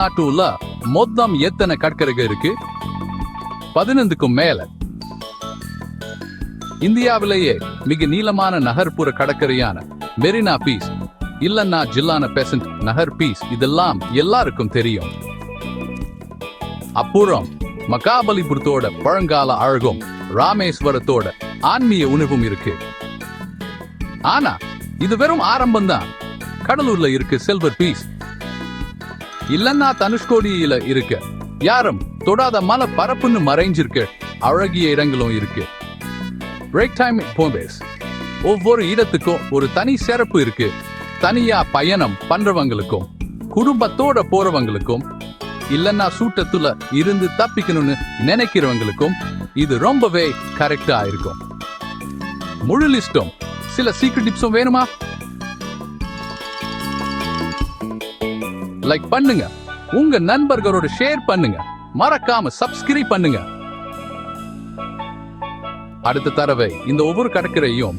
நாட்டுல மொத்தம் எத்தனை கடற்கரைகள் இருக்கு? 15க்கும் மேல. இந்தியாவிலேயே மிக நீளமான நகர்ப்புற கடற்கரையான மெரினா பீச் இல்லன்னா ஜில்லான பெசன்ட் நகர் பீச் இதெல்லாம் எல்லாருக்கும் தெரியும். அப்புறம் மகாபலிபுரத்தோட பழங்கால அழகும் ராமேஸ்வரத்தோட ஆன்மீக உணவும் இருக்கு. ஆனா இது வெறும் ஆரம்பம்தான். கடலூர்ல இருக்கு சில்வர் பீச், இல்லன்னா தனுஷ்கோடியில இருக்கு யாரும் தொடாத மலை பரப்புன்னு மறைஞ்சிருக்கு அழகிய இடங்களும் இருக்கு. பிரேக் டைம் போம்பேஸ் ஒவ்வொரு இடத்துக்கும் ஒரு தனி சிறப்பு இருக்கு. தனியா பயணம் பண்றவங்களுக்கும் குடும்பத்தோட போறவங்களுக்கும் இல்லன்னா சூட்டத்துல இருந்து தப்பிக்கணும்னு நினைக்கிறவங்களுக்கும் இது ரொம்பவே கரெக்டா இருக்கும். முழு லிஸ்டும் சில சீக்ரெட் டிப்ஸும் வேணுமா? லைக் பண்ணுங்க, உங்க நண்பர்களோட ஷேர் பண்ணுங்க, மறக்காம சப்ஸ்கிரைப் பண்ணுங்க. அடுத்த தடவை இந்த ஒவ்வொரு கடற்கரையும்